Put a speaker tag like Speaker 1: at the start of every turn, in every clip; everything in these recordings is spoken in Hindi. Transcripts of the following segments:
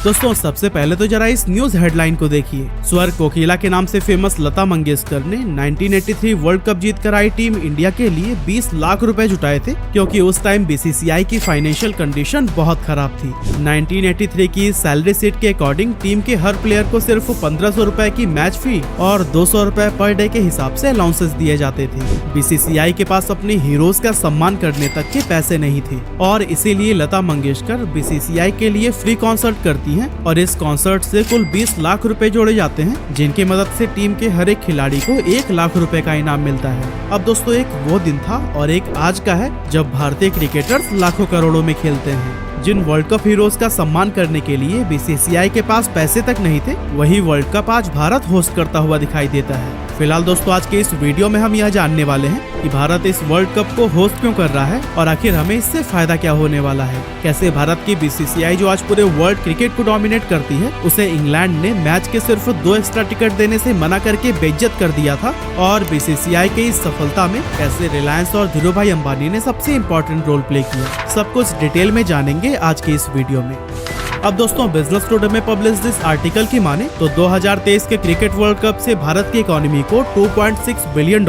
Speaker 1: दोस्तों सबसे पहले तो जरा इस न्यूज हेडलाइन को देखिए। स्वर कोकिला के नाम से फेमस लता मंगेशकर ने 1983 वर्ल्ड कप जीतकर आई टीम इंडिया के लिए 20 लाख रुपए जुटाए थे, क्योंकि उस टाइम बीसीसीआई की फाइनेंशियल कंडीशन बहुत खराब थी। 1983 की सैलरी सीट के अकॉर्डिंग टीम के हर प्लेयर को सिर्फ 1500 रुपए की मैच फी और 200 रुपए पर डे के हिसाब से अलाउंसेस दिए जाते थे। बीसीसीआई के पास अपने हीरोज का सम्मान करने तक के पैसे नहीं थे और इसीलिए लता मंगेशकर बीसीसीआई के लिए फ्री कॉन्सर्ट करती हैं और इस कॉन्सर्ट से कुल 20 लाख रुपए जोड़े जाते हैं, जिनकी मदद से टीम के हर एक खिलाड़ी को 1 लाख रुपए का इनाम मिलता है। अब दोस्तों एक वो दिन था और एक आज का है जब भारतीय क्रिकेटर्स लाखों करोड़ों में खेलते हैं। जिन वर्ल्ड कप हीरोज का सम्मान करने के लिए बीसीसीआई के पास पैसे तक नहीं थे, वही वर्ल्ड कप आज भारत होस्ट करता हुआ दिखाई देता है। फिलहाल दोस्तों आज के इस वीडियो में हम यह जानने वाले हैं कि भारत इस वर्ल्ड कप को होस्ट क्यों कर रहा है और आखिर हमें इससे फायदा क्या होने वाला है। कैसे भारत की बीसीसीआई जो आज पूरे वर्ल्ड क्रिकेट को डोमिनेट करती है, उसे इंग्लैंड ने मैच के सिर्फ 2 एक्स्ट्रा टिकट देने से मना करके बेइज्जत कर दिया था और बीसीसीआई के इस सफलता में कैसे रिलायंस और धीरूभाई अंबानी ने सबसे इम्पोर्टेंट रोल प्ले किया, सब कुछ डिटेल में जानेंगे आज के इस वीडियो में। अब दोस्तों बिजनेस टुडे में पब्लिश इस आर्टिकल की माने तो 2023 के क्रिकेट वर्ल्ड कप से भारत की इकोनॉमी को $2.6 बिलियन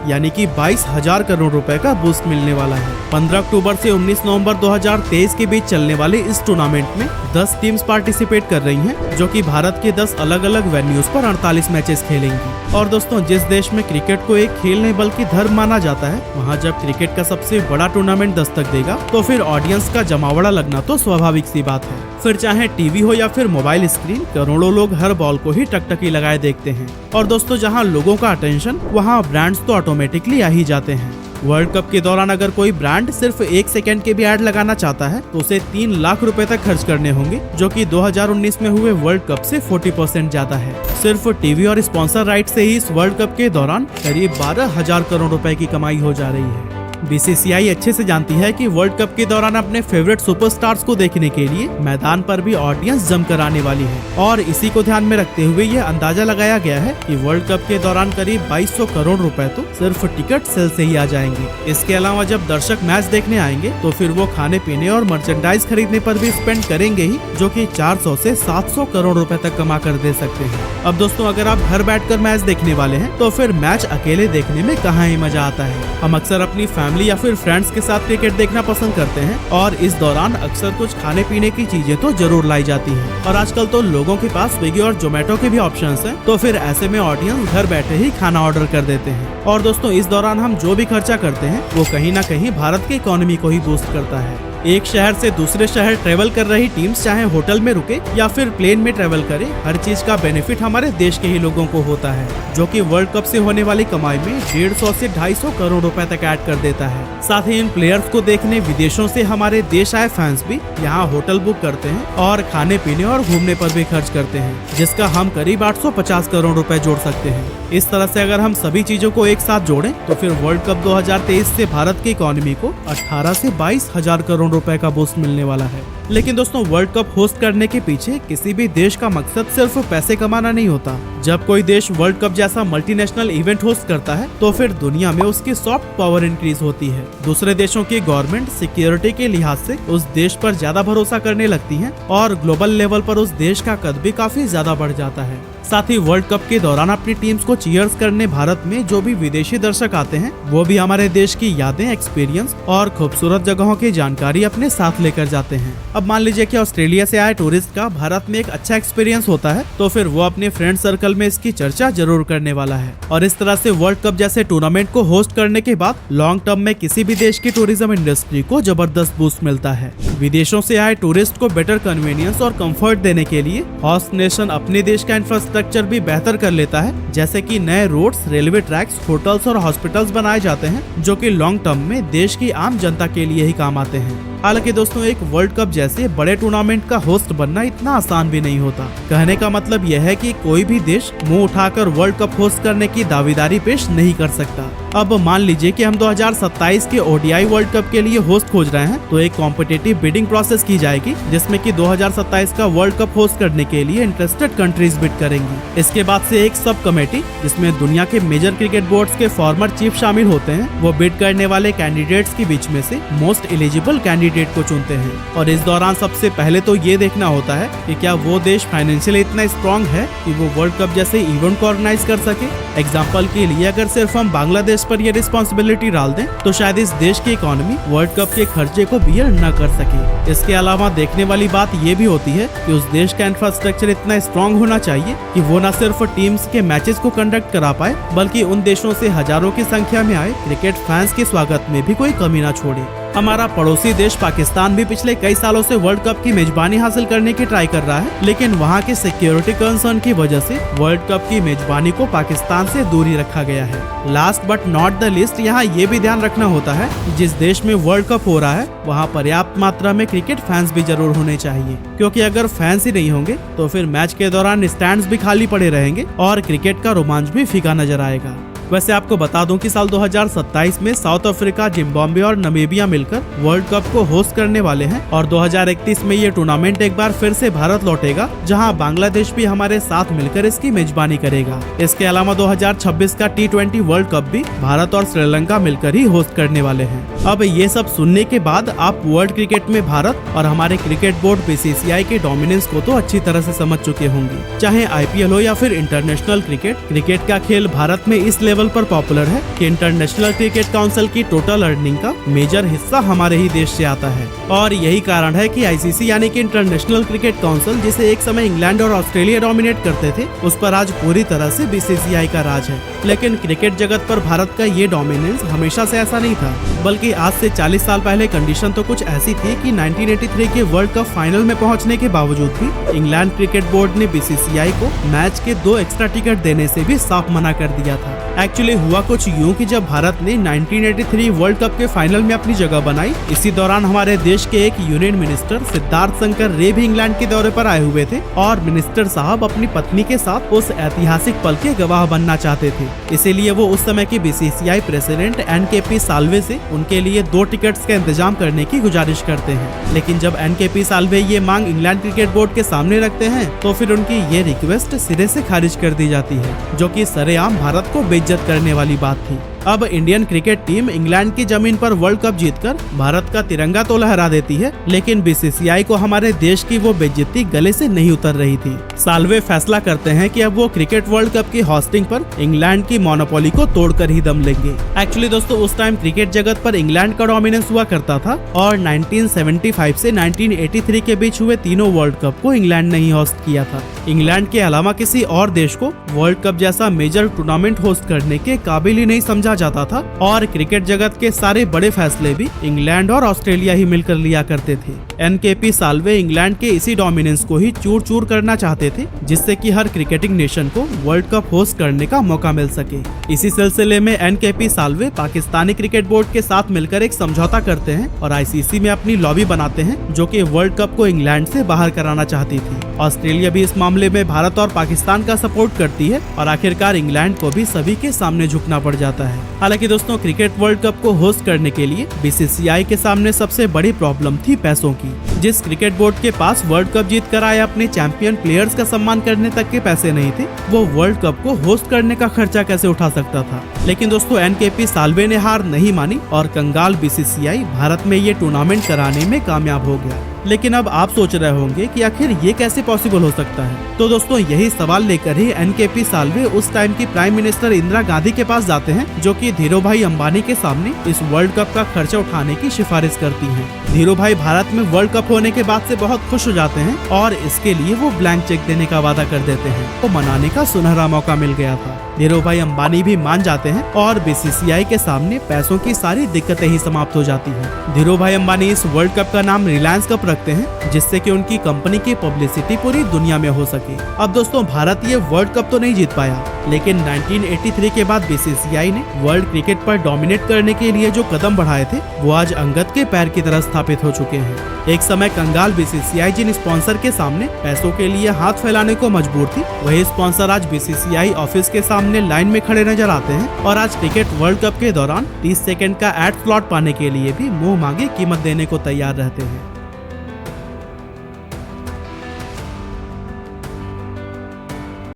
Speaker 1: यानी कि 22,000 करोड़ रुपए का बूस्ट मिलने वाला है। 15 अक्टूबर से 19 नवंबर 2023 के बीच चलने वाले इस टूर्नामेंट में 10 टीम्स पार्टिसिपेट कर रही हैं, जो कि भारत के 10 अलग अलग वेन्यूज पर 48 मैचेस खेलेंगी। और दोस्तों जिस देश में क्रिकेट को एक खेल नहीं बल्कि धर्म माना जाता है, वहाँ जब क्रिकेट का सबसे बड़ा टूर्नामेंट दस्तक देगा तो फिर ऑडियंस का जमावड़ा लगना तो स्वाभाविक सी बात है। फिर चाहे टीवी हो या फिर मोबाइल स्क्रीन, करोड़ों लोग हर बॉल को ही टकटकी लगाए देखते हैं। और दोस्तों जहां लोगों का अटेंशन, वहां ब्रांड्स तो ऑटोमेटिकली आ ही जाते हैं। वर्ल्ड कप के दौरान अगर कोई ब्रांड सिर्फ 1 सेकंड के भी ऐड लगाना चाहता है तो उसे 3 लाख रुपए तक खर्च करने होंगे, जो कि 2019 में हुए वर्ल्ड कप से 40% ज्यादा है। सिर्फ टीवी और स्पॉन्सर राइट से ही इस वर्ल्ड कप के दौरान करीब 12,000 करोड़ रुपए की कमाई हो जा रही है। बीसीसीआई अच्छे से जानती है कि वर्ल्ड कप के दौरान अपने फेवरेट सुपरस्टार्स को देखने के लिए मैदान पर भी ऑडियंस जमकर आने वाली है और इसी को ध्यान में रखते हुए यह अंदाजा लगाया गया है कि वर्ल्ड कप के दौरान करीब 2200 करोड़ रुपए तो सिर्फ टिकट सेल से ही आ जाएंगे। इसके अलावा जब दर्शक मैच देखने आएंगे तो फिर वो खाने पीने और मर्चेंडाइज खरीदने पर भी स्पेंड करेंगे ही, जो कि 400 से 700 करोड़ रुपए तक कमा कर दे सकते हैं। अब दोस्तों अगर आप घर बैठकर मैच देखने वाले हैं तो फिर मैच अकेले देखने में कहाँ ही मजा आता है। हम अक्सर अपनी फैमिली या फिर फ्रेंड्स के साथ क्रिकेट देखना पसंद करते हैं और इस दौरान अक्सर कुछ खाने पीने की चीजें तो जरूर लाई जाती हैं। और आजकल तो लोगों के पास स्विगी और जोमेटो के भी ऑप्शंस हैं, तो फिर ऐसे में ऑडियंस घर बैठे ही खाना ऑर्डर कर देते हैं। और दोस्तों इस दौरान हम जो भी खर्चा करते हैं वो कहीं ना कहीं भारत की इकोनॉमी को ही बूस्ट करता है। एक शहर से दूसरे शहर ट्रेवल कर रही टीम्स चाहे होटल में रुके या फिर प्लेन में ट्रेवल करे, हर चीज का बेनिफिट हमारे देश के ही लोगों को होता है, जो कि वर्ल्ड कप से होने वाली कमाई में 150 से 250 करोड़ रुपए तक ऐड कर देता है। साथ ही इन प्लेयर्स को देखने विदेशों से हमारे देश आए फैंस भी यहाँ होटल बुक करते हैं और खाने पीने और घूमने पर भी खर्च करते हैं, जिसका हम करीब 850 करोड़ रुपए जोड़ सकते हैं। इस तरह से अगर हम सभी चीजों को एक साथ जोड़ें तो फिर वर्ल्ड कप 2023 से भारत की इकोनॉमी को 18 से 22,000 करोड़ रुपए का बूस्ट मिलने वाला है। लेकिन दोस्तों वर्ल्ड कप होस्ट करने के पीछे किसी भी देश का मकसद सिर्फ पैसे कमाना नहीं होता। जब कोई देश वर्ल्ड कप जैसा मल्टीनेशनल इवेंट होस्ट करता है तो फिर दुनिया में उसकी सॉफ्ट पावर इंक्रीज होती है। दूसरे देशों की गवर्नमेंट सिक्योरिटी के लिहाज से उस देश पर ज्यादा भरोसा करने लगती है और ग्लोबल लेवल पर उस देश का कद भी काफी ज्यादा बढ़ जाता है। साथ ही वर्ल्ड कप के दौरान अपनी टीम्स को चीयर्स करने भारत में जो भी विदेशी दर्शक आते हैं, वो भी हमारे देश की यादें, एक्सपीरियंस और खूबसूरत जगहों की जानकारी अपने साथ लेकर जाते हैं। अब मान लीजिए कि ऑस्ट्रेलिया से आए टूरिस्ट का भारत में एक अच्छा एक्सपीरियंस होता है, तो फिर वो अपने फ्रेंड सर्कल में इसकी चर्चा जरूर करने वाला है। और इस तरह से वर्ल्ड कप जैसे टूर्नामेंट को होस्ट करने के बाद लॉन्ग टर्म में किसी भी देश की टूरिज्म इंडस्ट्री को जबरदस्त बूस्ट मिलता है। विदेशों से आए टूरिस्ट को बेटर कन्वीनियंस और कंफर्ट देने के लिए होस्ट नेशन अपने देश का इंफ्रास्ट्रक्चर भी बेहतर कर लेता है, जैसे कि नए रोड्स, रेलवे ट्रैक्स, होटल्स और हॉस्पिटल्स बनाए जाते हैं, जो कि लॉन्ग टर्म में देश की आम जनता के लिए ही काम आते हैं। हालांकि दोस्तों एक वर्ल्ड कप जैसे बड़े टूर्नामेंट का होस्ट बनना इतना आसान भी नहीं होता। कहने का मतलब यह है कि कोई भी देश मुंह उठाकर वर्ल्ड कप होस्ट करने की दावेदारी पेश नहीं कर सकता। अब मान लीजिए कि हम 2027 के ओडीआई वर्ल्ड कप के लिए होस्ट खोज रहे हैं, तो एक कॉम्पिटिटिव बिडिंग प्रोसेस की जाएगी, जिसमें कि 2027 का वर्ल्ड कप होस्ट करने के लिए इंटरेस्टेड कंट्रीज बिड करेंगी। इसके बाद से एक सब कमेटी, जिसमें दुनिया के मेजर क्रिकेट बोर्ड्स के फॉर्मर चीफ शामिल होते हैं, वो बिड करने वाले कैंडिडेट्स के बीच में से मोस्ट एलिजिबल कैंडिडेट कैंडिडेट को चुनते हैं और इस दौरान सबसे पहले तो ये देखना होता है कि क्या वो देश फाइनेंशियली इतना स्ट्रांग है कि वो वर्ल्ड कप जैसे इवेंट को ऑर्गेनाइज कर सके। एग्जाम्पल के लिए अगर सिर्फ हम बांग्लादेश पर ये रिस्पॉन्सिबिलिटी डाल दें तो शायद इस देश की इकोनॉमी वर्ल्ड कप के खर्चे को बियर न कर सके। इसके अलावा देखने वाली बात ये भी होती है कि उस देश का इंफ्रास्ट्रक्चर इतना स्ट्रांग होना चाहिए कि वो न सिर्फ टीम्स के मैचेस को कंडक्ट करा पाए बल्कि उन देशों से हजारों की संख्या में आए क्रिकेट फैंस के स्वागत में भी कोई कमी न छोड़े। हमारा पड़ोसी देश पाकिस्तान भी पिछले कई सालों से वर्ल्ड कप की मेजबानी हासिल करने की ट्राई कर रहा है, लेकिन वहां के सिक्योरिटी कंसर्न की वजह से वर्ल्ड कप की मेजबानी को पाकिस्तान से दूर ही रखा गया है। Last but not the list, यहाँ ये भी ध्यान रखना होता है कि जिस देश में वर्ल्ड कप हो रहा है वहाँ पर्याप्त मात्रा में क्रिकेट फैंस भी जरूर होने चाहिए, क्योंकि अगर फैंस ही नहीं होंगे तो फिर मैच के दौरान स्टैंड्स भी खाली पड़े रहेंगे और क्रिकेट का रोमांच भी फीका नजर आएगा। वैसे आपको बता दूं कि साल 2027 में साउथ अफ्रीका, जिम्बाब्वे और नमीबिया मिलकर वर्ल्ड कप को होस्ट करने वाले हैं और 2031 में ये टूर्नामेंट एक बार फिर से भारत लौटेगा, जहां बांग्लादेश भी हमारे साथ मिलकर इसकी मेजबानी करेगा। इसके अलावा 2026 का T20 वर्ल्ड कप भी भारत और श्रीलंका मिलकर ही होस्ट करने वाले हैं। अब ये सब सुनने के बाद आप वर्ल्ड क्रिकेट में भारत और हमारे क्रिकेट बोर्ड BCCI के डोमिनेंस को तो अच्छी तरह से समझ चुके होंगे। चाहे IPL हो या फिर इंटरनेशनल क्रिकेट का खेल भारत में इस लेवल पर पॉपुलर है कि इंटरनेशनल क्रिकेट काउंसिल की टोटल अर्निंग का मेजर हिस्सा हमारे ही देश से आता है और यही कारण है कि ICC यानी कि इंटरनेशनल क्रिकेट काउंसिल, जिसे एक समय इंग्लैंड और ऑस्ट्रेलिया डोमिनेट करते थे, उस पर आज पूरी तरह से BCCI का राज है। लेकिन क्रिकेट जगत पर भारत का ये डोमिनेंस हमेशा से ऐसा नहीं था, बल्कि आज से 40 साल पहले कंडीशन तो कुछ ऐसी थी कि 1983 के वर्ल्ड कप फाइनल में पहुंचने के बावजूद भी इंग्लैंड क्रिकेट बोर्ड ने BCCI को मैच के 2 एक्स्ट्रा टिकट देने से भी साफ मना कर दिया था। एक्चुअली हुआ कुछ यूं कि जब भारत ने 1983 वर्ल्ड कप के फाइनल में अपनी जगह बनाई, इसी दौरान हमारे देश के एक यूनियन मिनिस्टर सिद्धार्थ शंकर रे भी इंग्लैंड के दौरे पर आए हुए थे और मिनिस्टर साहब अपनी पत्नी के साथ उस ऐतिहासिक पल के गवाह बनना चाहते थे। इसीलिए वो उस समय के BCCI प्रेसिडेंट NKP साल्वे से उनके लिए 2 टिकट्स का इंतजाम करने की गुजारिश करते हैं। लेकिन जब NKP साल्वे ये मांग इंग्लैंड क्रिकेट बोर्ड के सामने रखते हैं तो फिर उनकी ये रिक्वेस्ट सिरे से खारिज कर दी जाती है, जो कि सरेआम भारत को बेइज्जत करने वाली बात थी। अब इंडियन क्रिकेट टीम इंग्लैंड की जमीन पर वर्ल्ड कप जीतकर भारत का तिरंगा तो लहरा देती है, लेकिन BCCI को हमारे देश की वो बेइज्जती गले से नहीं उतर रही थी। साल्वे फैसला करते हैं कि अब वो क्रिकेट वर्ल्ड कप की होस्टिंग पर इंग्लैंड की मोनोपोली को तोड़कर ही दम लेंगे। एक्चुअली दोस्तों, उस टाइम क्रिकेट जगत पर इंग्लैंड का डोमिनेंस हुआ करता था और 1975 से 1983 के बीच हुए तीनों वर्ल्ड कप को इंग्लैंड ने ही होस्ट किया था। इंग्लैंड के अलावा किसी और देश को वर्ल्ड कप जैसा मेजर टूर्नामेंट होस्ट करने के काबिल ही नहीं समझा जाता था और क्रिकेट जगत के सारे बड़े फैसले भी इंग्लैंड और ऑस्ट्रेलिया ही मिलकर लिया करते थे। NKP साल्वे इंग्लैंड के इसी डोमिनेंस को ही चूर चूर करना चाहते थे, जिससे कि हर क्रिकेटिंग नेशन को वर्ल्ड कप होस्ट करने का मौका मिल सके। इसी सिलसिले में NKP Salve Pakistani cricket board के साथ मिलकर एक समझौता करते हैं और ICC में अपनी लॉबी बनाते हैं, जो कि वर्ल्ड कप को इंग्लैंड से बाहर कराना चाहती थी। ऑस्ट्रेलिया भी इस मामले में भारत और पाकिस्तान का सपोर्ट करती है और आखिरकार इंग्लैंड को भी सभी के सामने झुकना पड़ जाता है। हालांकि दोस्तों, क्रिकेट वर्ल्ड कप को होस्ट करने के लिए BCCI के सामने सबसे बड़ी प्रॉब्लम थी पैसों की। जिस क्रिकेट बोर्ड के पास वर्ल्ड कप जीत कर आए अपने चैंपियन प्लेयर्स का सम्मान करने तक के पैसे नहीं थे, वो वर्ल्ड कप को होस्ट करने का खर्चा कैसे उठा सकता था। लेकिन दोस्तों, NKP साल्वे ने हार नहीं मानी और कंगाल BCCI भारत में ये टूर्नामेंट कराने में कामयाब हो गया। लेकिन अब आप सोच रहे होंगे कि आखिर ये कैसे पॉसिबल हो सकता है। तो दोस्तों, यही सवाल लेकर ही NKP साल्वे उस टाइम की प्राइम मिनिस्टर इंदिरा गांधी के पास जाते हैं, जो कि धीरूभाई अंबानी के सामने इस वर्ल्ड कप का खर्चा उठाने की सिफारिश करती हैं। धीरूभाई भारत में वर्ल्ड कप होने के बाद से बहुत खुश हो जाते हैं और इसके लिए वो ब्लैंक चेक देने का वादा कर देते हैं। तो मनाने का सुनहरा मौका मिल गया था। धीरूभाई अंबानी भी मान जाते हैं और BCCI के सामने पैसों की सारी दिक्कतें ही समाप्त हो जाती हैं। धीरूभाई अंबानी इस वर्ल्ड कप का नाम रिलायंस कप रखते हैं, जिससे कि उनकी कंपनी की पब्लिसिटी पूरी दुनिया में हो सके। अब दोस्तों, भारत ये वर्ल्ड कप तो नहीं जीत पाया, लेकिन 1983 के बाद BCCI ने वर्ल्ड क्रिकेट पर डोमिनेट करने के लिए जो कदम बढ़ाए थे, वो आज अंगद के पैर की तरह स्थापित हो चुके हैं। एक समय कंगाल BCCI जिन स्पॉन्सर के सामने पैसों के लिए हाथ फैलाने को मजबूर थी, वही स्पॉन्सर आज BCCI ऑफिस के सामने लाइन में खड़े नजर आते हैं और आज क्रिकेट वर्ल्ड कप के दौरान 30 सेकंड का एड स्लॉट पाने के लिए भी मुंह मांगी कीमत देने को तैयार रहते हैं।